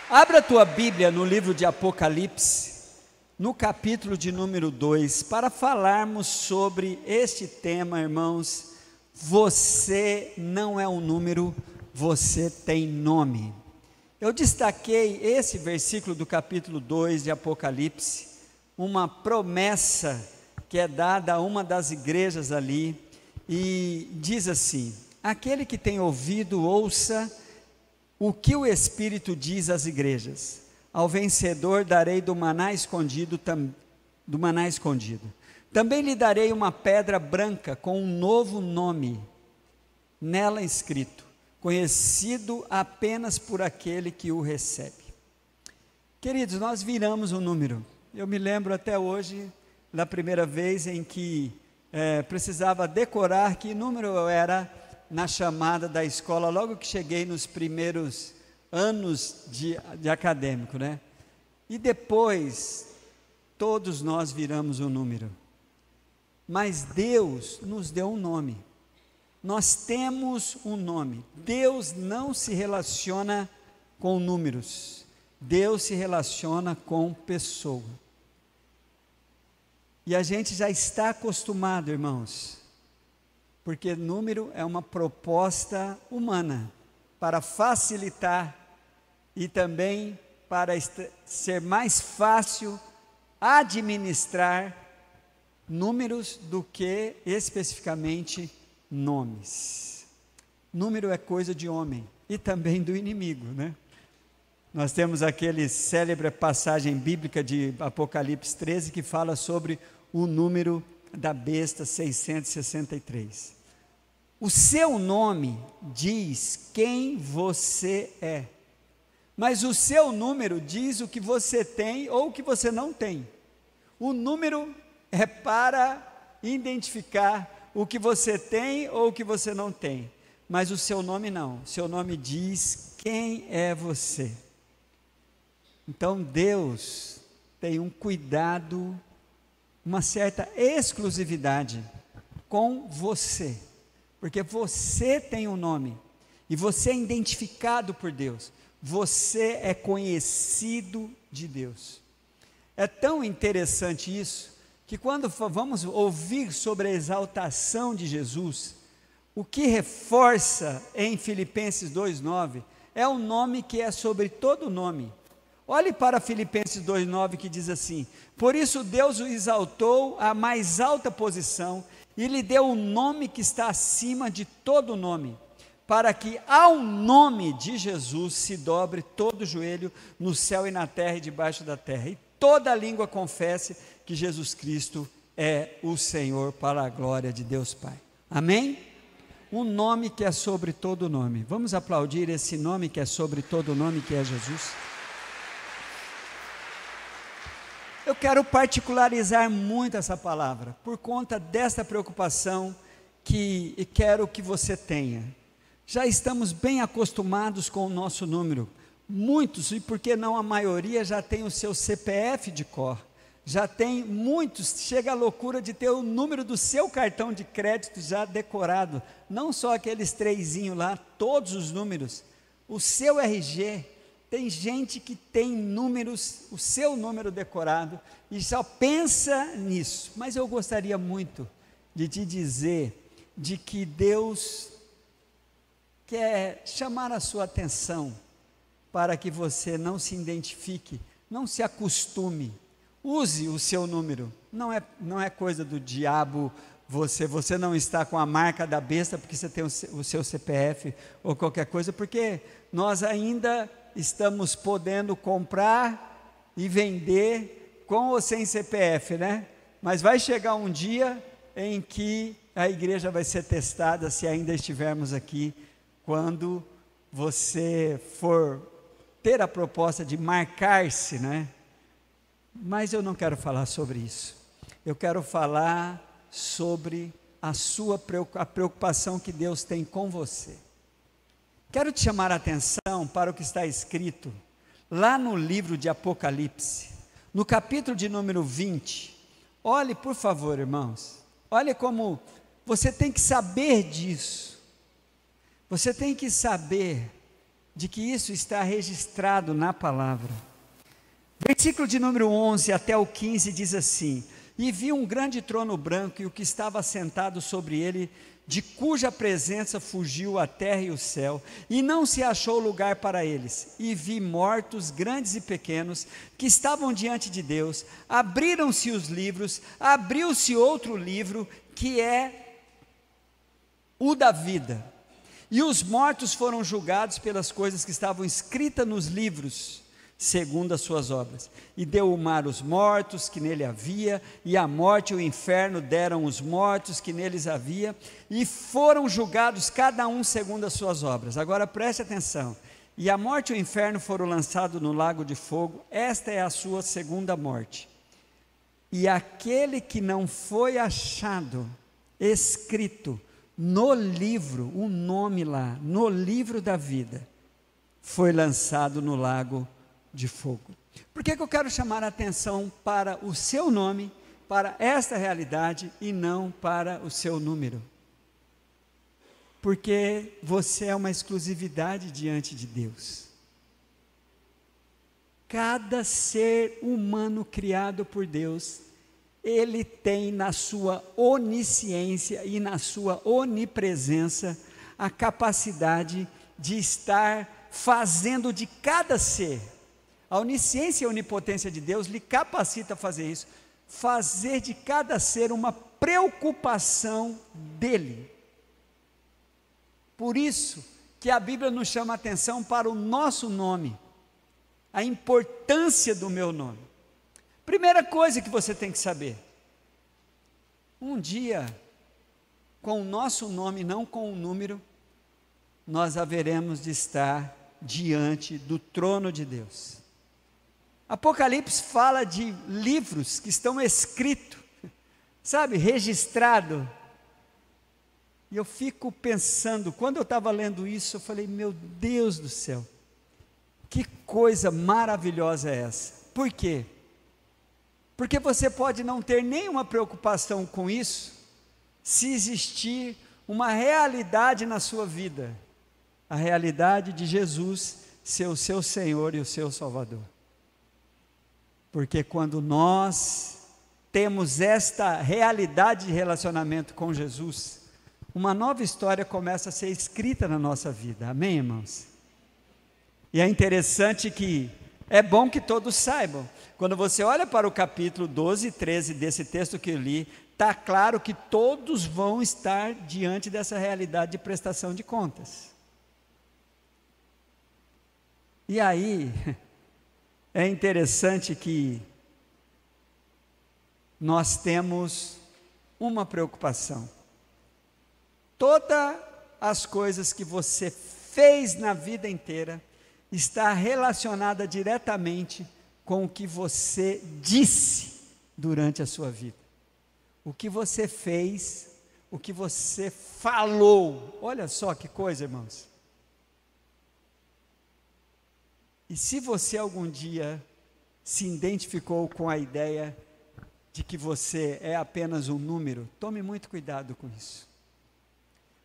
Abra a tua Bíblia no livro de Apocalipse, no capítulo de número 2, para falarmos sobre este tema, irmãos. Você não é um número, você tem nome. Eu destaquei esse versículo do capítulo 2 de Apocalipse, uma promessa que é dada a uma das igrejas ali, e diz assim: aquele que tem ouvido, ouça o que o Espírito diz às igrejas. Ao vencedor darei do maná escondido, Também lhe darei uma pedra branca com um novo nome, nela escrito, conhecido apenas por aquele que o recebe. Queridos, nós viramos um número. Eu me lembro até hoje, da primeira vez em que precisava decorar que número eu era na chamada da escola, logo que cheguei nos primeiros anos de acadêmico, né? E depois, todos nós viramos um número. Mas Deus nos deu um nome. Nós temos um nome. Deus não se relaciona com números. Deus se relaciona com pessoa. E a gente já está acostumado, irmãos, porque número é uma proposta humana para facilitar e também para ser mais fácil administrar números do que especificamente nomes. Número é coisa de homem e também do inimigo, né? Nós temos aquele célebre passagem bíblica de Apocalipse 13 que fala sobre o número da besta 663. O seu nome diz quem você é, mas o seu número diz o que você tem ou o que você não tem. O número é para identificar o que você tem ou o que você não tem, mas o seu nome não. O seu nome diz quem é você. Então Deus tem um cuidado, uma certa exclusividade com você, porque você tem um nome, e você é identificado por Deus, você é conhecido de Deus. É tão interessante isso, que quando vamos ouvir sobre a exaltação de Jesus, o que reforça em Filipenses 2,9, é o nome que é sobre todo nome. Olhe para Filipenses 2,9 que diz assim: por isso Deus o exaltou à mais alta posição, e lhe deu um nome que está acima de todo nome, para que ao nome de Jesus se dobre todo o joelho no céu e na terra e debaixo da terra, e toda língua confesse que Jesus Cristo é o Senhor, para a glória de Deus Pai. Amém? Um nome que é sobre todo nome. Vamos aplaudir esse nome que é sobre todo nome, que é Jesus. Eu quero particularizar muito essa palavra, por conta desta preocupação que quero que você tenha. Já estamos bem acostumados com o nosso número. Muitos, e por que não a maioria, já tem o seu CPF de cor. Já tem muitos, chega a loucura de ter o número do seu cartão de crédito já decorado. Não só aqueles trezinhos lá, todos os números. O seu RG. Tem gente que tem números, o seu número decorado, e só pensa nisso. Mas eu gostaria muito de te dizer de que Deus quer chamar a sua atenção para que você não se identifique, não se acostume. Use o seu número. Não é coisa do diabo. Você não está com a marca da besta porque você tem o seu CPF ou qualquer coisa, porque nós ainda estamos podendo comprar e vender com ou sem CPF, né? Mas vai chegar um dia em que a igreja vai ser testada, se ainda estivermos aqui, quando você for ter a proposta de marcar-se, né? Mas eu não quero falar sobre isso. Eu quero falar sobre a preocupação que Deus tem com você. Quero te chamar a atenção para o que está escrito lá no livro de Apocalipse, no capítulo de número 20. Olhe, por favor, irmãos, olhe como você tem que saber disso. Você tem que saber de que isso está registrado na palavra. Versículo de número 11 até o 15 diz assim: E vi um grande trono branco e o que estava sentado sobre ele, de cuja presença fugiu a terra e o céu, e não se achou lugar para eles. E vi mortos, grandes e pequenos, que estavam diante de Deus. Abriram-se os livros, abriu-se outro livro, que é o da vida. E os mortos foram julgados pelas coisas que estavam escritas nos livros, segundo as suas obras. E deu o mar os mortos que nele havia, e a morte e o inferno deram os mortos que neles havia, e foram julgados cada um segundo as suas obras. Agora preste atenção: e a morte e o inferno foram lançados no lago de fogo. Esta é a sua segunda morte. E aquele que não foi achado escrito no livro, o nome lá, no livro da vida, foi lançado no lago de fogo. Por que eu quero chamar a atenção para o seu nome, para esta realidade, e não para o seu número? Porque você é uma exclusividade diante de Deus. Cada ser humano criado por Deus, ele tem na sua onisciência e na sua onipresença a capacidade de estar fazendo de cada ser. A onisciência e a onipotência de Deus lhe capacita a fazer isso, fazer de cada ser uma preocupação dele. Por isso que a Bíblia nos chama a atenção para o nosso nome, a importância do meu nome. Primeira coisa que você tem que saber: um dia, com o nosso nome, não com o número, nós haveremos de estar diante do trono de Deus. Apocalipse fala de livros que estão escritos, sabe, registrado. E eu fico pensando, quando eu estava lendo isso, eu falei: meu Deus do céu, que coisa maravilhosa é essa? Por quê? Porque você pode não ter nenhuma preocupação com isso, se existir uma realidade na sua vida, a realidade de Jesus ser o seu Senhor e o seu Salvador. Porque quando nós temos esta realidade de relacionamento com Jesus, uma nova história começa a ser escrita na nossa vida. Amém, irmãos? E é interessante que é bom que todos saibam. Quando você olha para o capítulo 12 e 13 desse texto que eu li, está claro que todos vão estar diante dessa realidade de prestação de contas. E aí, é interessante que nós temos uma preocupação. Todas as coisas que você fez na vida inteira está relacionada diretamente com o que você disse durante a sua vida. O que você fez, o que você falou. Olha só que coisa, irmãos. E se você algum dia se identificou com a ideia de que você é apenas um número, tome muito cuidado com isso.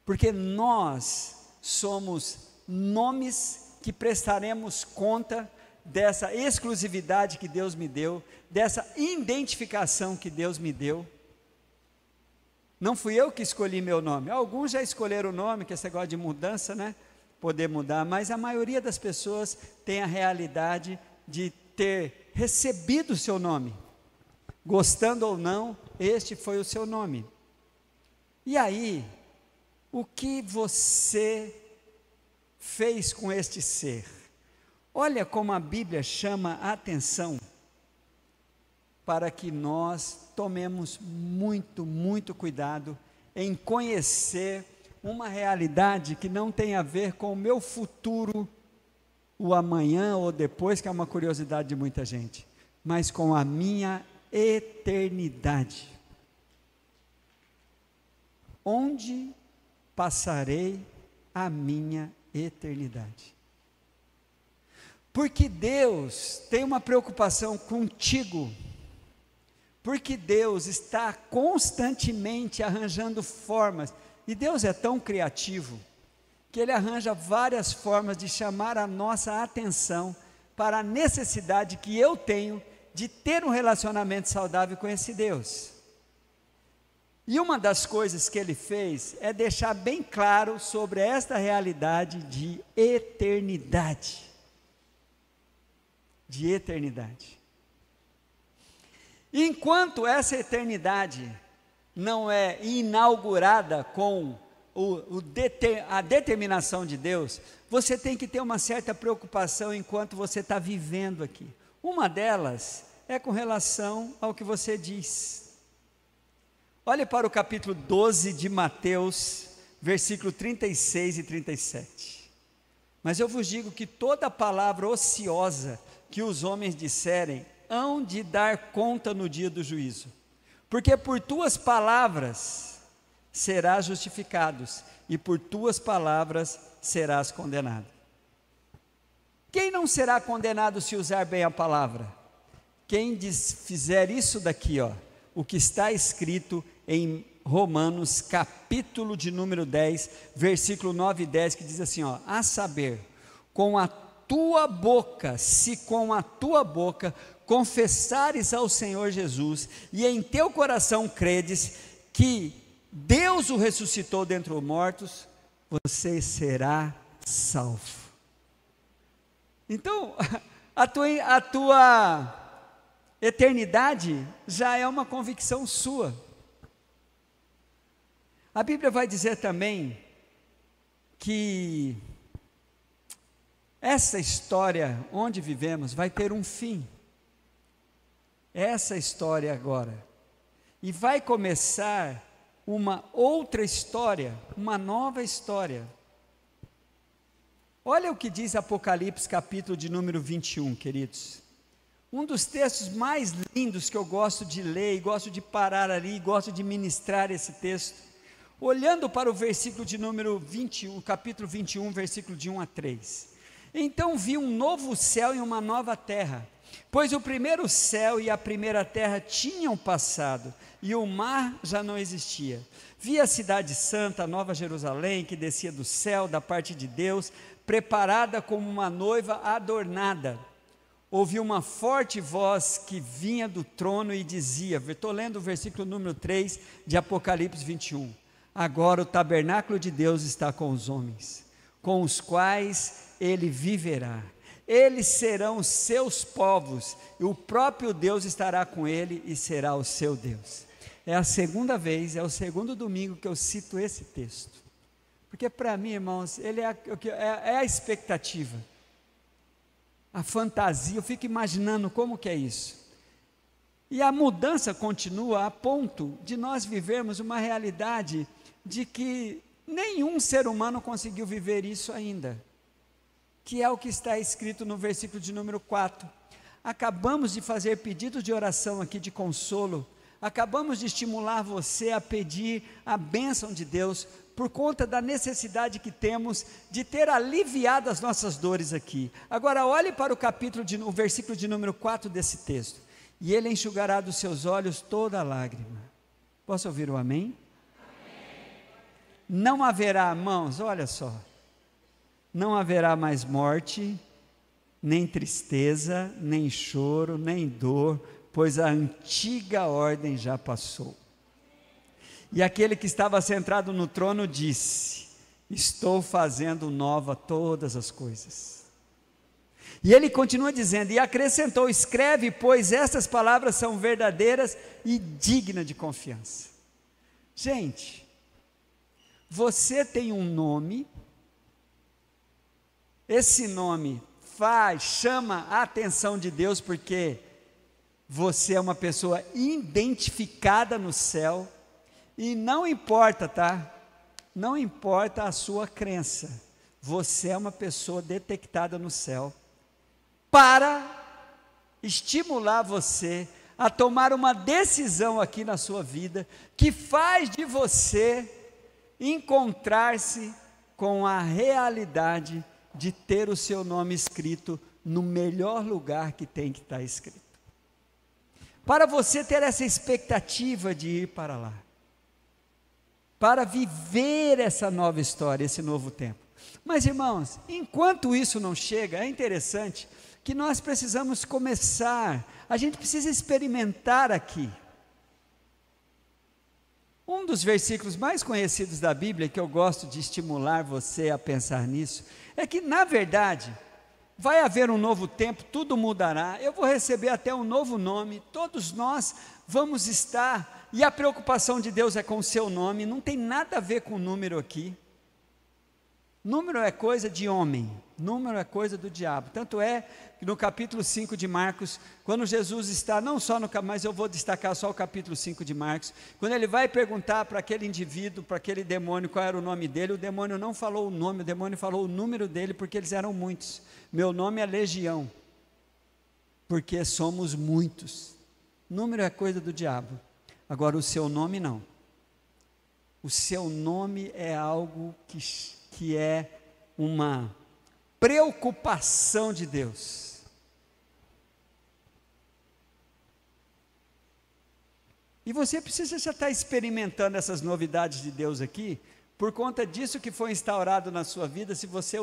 Porque nós somos nomes que prestaremos conta dessa exclusividade que Deus me deu, dessa identificação que Deus me deu. Não fui eu que escolhi meu nome. Alguns já escolheram o nome, que é esse negócio de mudança, né? Poder mudar, mas a maioria das pessoas tem a realidade de ter recebido o seu nome. Gostando ou não, este foi o seu nome. E aí, o que você fez com este ser? Olha como a Bíblia chama a atenção para que nós tomemos muito, muito cuidado em conhecer uma realidade que não tem a ver com o meu futuro, o amanhã ou depois, que é uma curiosidade de muita gente, mas com a minha eternidade. Onde passarei a minha eternidade? Porque Deus tem uma preocupação contigo, porque Deus está constantemente arranjando formas, e Deus é tão criativo, que ele arranja várias formas de chamar a nossa atenção para a necessidade que eu tenho de ter um relacionamento saudável com esse Deus. E uma das coisas que ele fez é deixar bem claro sobre esta realidade de eternidade. De eternidade. Enquanto essa eternidade não é inaugurada com a determinação de Deus, você tem que ter uma certa preocupação enquanto você está vivendo aqui. Uma delas é com relação ao que você diz. Olhe para o capítulo 12 de Mateus, versículo 36 e 37. Mas eu vos digo que toda palavra ociosa que os homens disserem, hão de dar conta no dia do juízo. Porque por tuas palavras serás justificados, e por tuas palavras serás condenado. Quem não será condenado se usar bem a palavra? Quem fizer isso daqui, o que está escrito em Romanos, capítulo de número 10, versículo 9 e 10, que diz assim, a saber, com a tua boca, se com a tua boca confessares ao Senhor Jesus, e em teu coração credes que Deus o ressuscitou dentre os mortos, você será salvo. Então, a tua eternidade já é uma convicção sua. A Bíblia vai dizer também que essa história onde vivemos vai ter um fim. Essa história agora. E vai começar uma outra história, uma nova história. Olha o que diz Apocalipse, capítulo de número 21, queridos. Um dos textos mais lindos que eu gosto de ler, e gosto de parar ali, gosto de ministrar esse texto. Olhando para o versículo de número 21, capítulo 21, versículo de 1 a 3. Então vi um novo céu e uma nova terra, pois o primeiro céu e a primeira terra tinham passado, e o mar já não existia. Vi a cidade santa, a nova Jerusalém, que descia do céu, da parte de Deus, preparada como uma noiva adornada. Ouvi uma forte voz que vinha do trono e dizia, estou lendo o versículo número 3 de Apocalipse 21, agora o tabernáculo de Deus está com os homens, com os quais ele viverá. Eles serão os seus povos, e o próprio Deus estará com ele e será o seu Deus. É a segunda vez, é o segundo domingo que eu cito esse texto, porque para mim, irmãos, ele é a expectativa, a fantasia. Eu fico imaginando como que é isso, e a mudança continua a ponto de nós vivermos uma realidade de que nenhum ser humano conseguiu viver isso ainda, que é o que está escrito no versículo de número 4. Acabamos de fazer pedidos de oração aqui de consolo, acabamos de estimular você a pedir a bênção de Deus, por conta da necessidade que temos de ter aliviado as nossas dores aqui. Agora olhe para o versículo de número 4 desse texto, e ele enxugará dos seus olhos toda lágrima. Posso ouvir o amém? Não haverá, irmãos, olha só, não haverá mais morte, nem tristeza, nem choro, nem dor, pois a antiga ordem já passou. E aquele que estava sentado no trono disse, estou fazendo nova todas as coisas. E ele continua dizendo, e acrescentou, escreve, pois estas palavras são verdadeiras e dignas de confiança. Gente, você tem um nome, esse nome chama a atenção de Deus, porque você é uma pessoa identificada no céu, e não importa, tá? Não importa a sua crença, você é uma pessoa detectada no céu, para estimular você a tomar uma decisão aqui na sua vida, que faz de você encontrar-se com a realidade de ter o seu nome escrito no melhor lugar que tem que estar escrito. Para você ter essa expectativa de ir para lá, para viver essa nova história, esse novo tempo. Mas, irmãos, enquanto isso não chega, é interessante que nós precisamos começar, a gente precisa experimentar aqui. Um dos versículos mais conhecidos da Bíblia, que eu gosto de estimular você a pensar nisso, é que, na verdade, vai haver um novo tempo, tudo mudará, eu vou receber até um novo nome, todos nós vamos estar, e a preocupação de Deus é com o seu nome, não tem nada a ver com o número aqui. Número é coisa de homem, número é coisa do diabo. Tanto é que no capítulo 5 de Marcos, quando Jesus está, não só no, mas eu vou destacar só o capítulo 5 de Marcos, quando ele vai perguntar para aquele indivíduo, para aquele demônio, qual era o nome dele, o demônio não falou o nome, o demônio falou o número dele, porque eles eram muitos. Meu nome é Legião, porque somos muitos. Número é coisa do diabo, agora o seu nome não. O seu nome é algo que é uma preocupação de Deus. E você precisa já estar experimentando essas novidades de Deus aqui, por conta disso que foi instaurado na sua vida, se você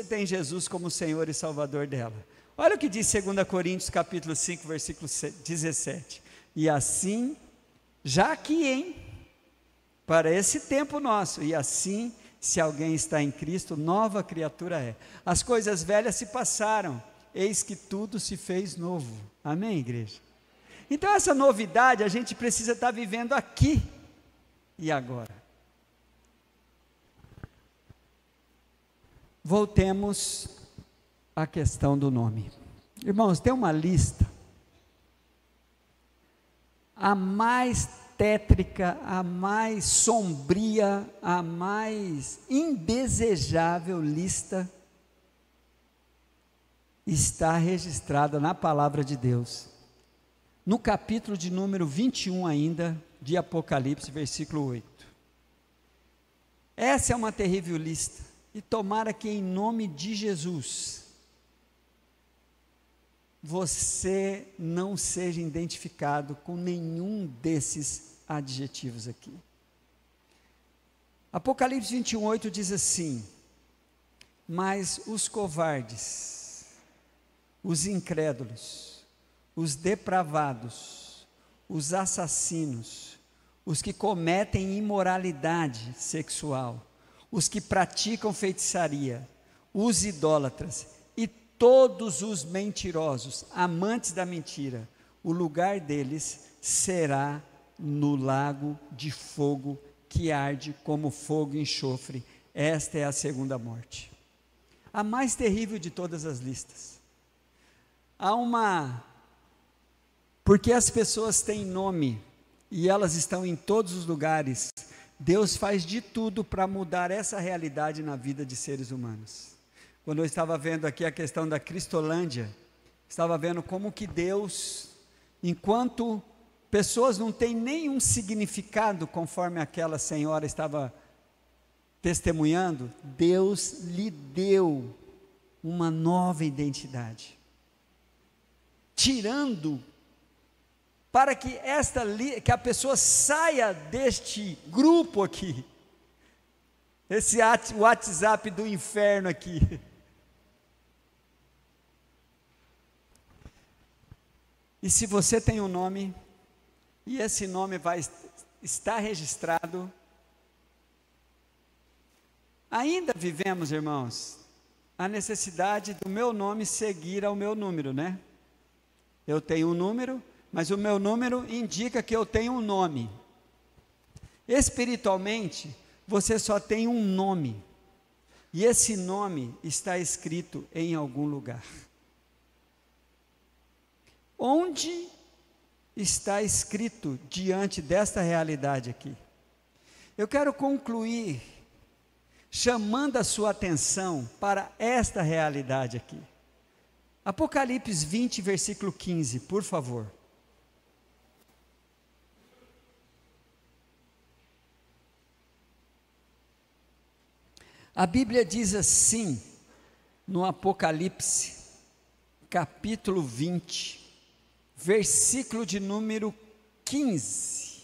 tem Jesus como Senhor e Salvador dela. Olha o que diz 2 Coríntios capítulo 5, versículo 17. E assim, já que para esse tempo nosso, e assim, se alguém está em Cristo, nova criatura é. As coisas velhas se passaram, eis que tudo se fez novo. Amém, igreja? Então essa novidade a gente precisa estar vivendo aqui e agora. Voltemos à questão do nome. Irmãos, tem uma lista, a mais tétrica, a mais sombria, a mais indesejável lista está registrada na palavra de Deus, no capítulo de número 21 ainda, de Apocalipse, versículo 8. Essa é uma terrível lista, e tomara que em nome de Jesus, você não seja identificado com nenhum desses adjetivos aqui. Apocalipse 21, 8 diz assim: mas os covardes, os incrédulos, os depravados, os assassinos, os que cometem imoralidade sexual, os que praticam feitiçaria, os idólatras e todos os mentirosos, amantes da mentira, o lugar deles será no lago de fogo que arde como fogo e enxofre. Esta é a segunda morte, a mais terrível de todas as listas. Porque as pessoas têm nome e elas estão em todos os lugares, Deus faz de tudo para mudar essa realidade na vida de seres humanos. Quando eu estava vendo aqui a questão da Cristolândia, estava vendo como que Deus, enquanto pessoas não têm nenhum significado, conforme aquela senhora estava testemunhando, Deus lhe deu uma nova identidade, tirando, para que que a pessoa saia deste grupo aqui, esse WhatsApp do inferno aqui. E se você tem um nome, e esse nome vai estar registrado, ainda vivemos, irmãos, a necessidade do meu nome seguir ao meu número, né? Eu tenho um número, mas o meu número indica que eu tenho um nome. Espiritualmente, você só tem um nome, e esse nome está escrito em algum lugar. Onde está escrito diante desta realidade aqui? Eu quero concluir chamando a sua atenção para esta realidade aqui. Apocalipse 20, versículo 15, por favor. A Bíblia diz assim, no Apocalipse, capítulo 20, versículo de número 15.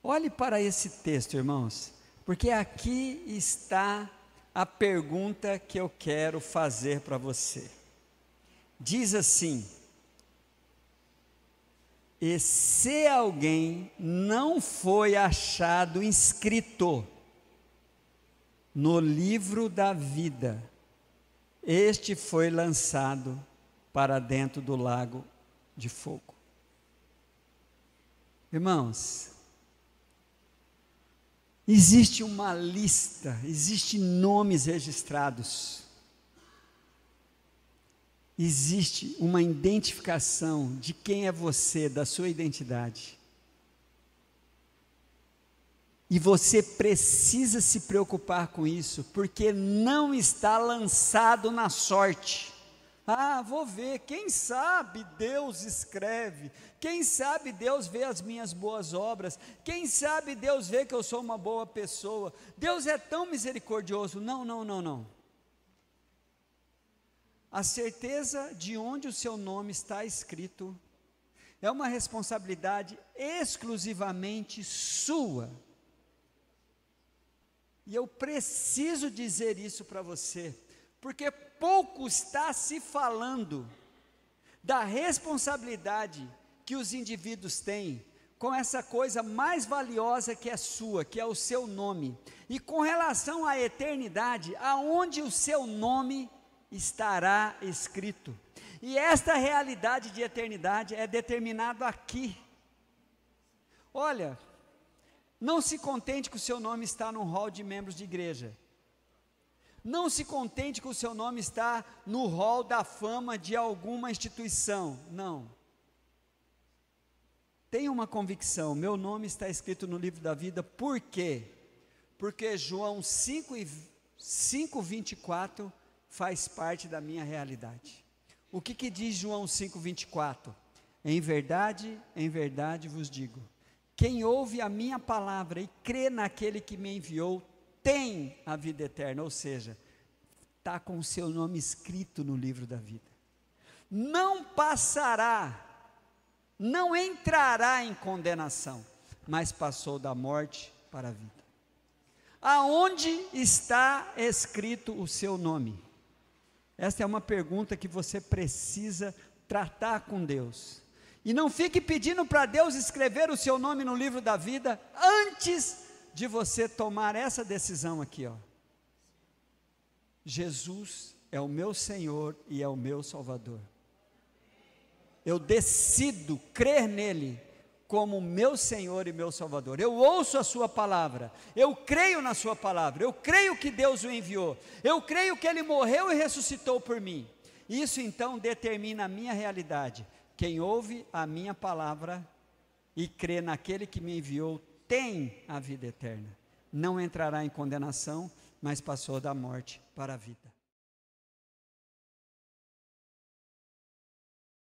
Olhe para esse texto, irmãos, porque aqui está a pergunta que eu quero fazer para você. Diz assim: e se alguém não foi achado inscrito no livro da vida, este foi lançado para dentro do lago de fogo. Irmãos, existe uma lista, existem nomes registrados, existe uma identificação de quem é você, da sua identidade. E você precisa se preocupar com isso, porque não está lançado na sorte. Ah, vou ver, quem sabe Deus escreve, quem sabe Deus vê as minhas boas obras, quem sabe Deus vê que eu sou uma boa pessoa, Deus é tão misericordioso. Não, não, não, não. A certeza de onde o seu nome está escrito é uma responsabilidade exclusivamente sua. E eu preciso dizer isso para você, porque pouco está se falando da responsabilidade que os indivíduos têm com essa coisa mais valiosa que é sua, que é o seu nome, e com relação à eternidade, aonde o seu nome estará escrito. E esta realidade de eternidade é determinada aqui. Olha, não se contente que o seu nome está no hall de membros de igreja. Não se contente que o seu nome está no hall da fama de alguma instituição. Não. Tenha uma convicção, meu nome está escrito no livro da vida. Por quê? Porque João 5:24 faz parte da minha realidade. O que diz João 5:24? Em verdade vos digo, quem ouve a minha palavra e crê naquele que me enviou, tem a vida eterna, ou seja, está com o seu nome escrito no livro da vida. Não passará, não entrará em condenação, mas passou da morte para a vida. Aonde está escrito o seu nome? Esta é uma pergunta que você precisa tratar com Deus. E não fique pedindo para Deus escrever o seu nome no livro da vida antes de você tomar essa decisão aqui, ó. Jesus é o meu Senhor e é o meu Salvador. Eu decido crer nele como meu Senhor e meu Salvador. Eu ouço a sua palavra, eu creio na sua palavra, eu creio que Deus o enviou, eu creio que ele morreu e ressuscitou por mim. Isso então determina a minha realidade. Quem ouve a minha palavra e crê naquele que me enviou, tem a vida eterna. Não entrará em condenação, mas passou da morte para a vida.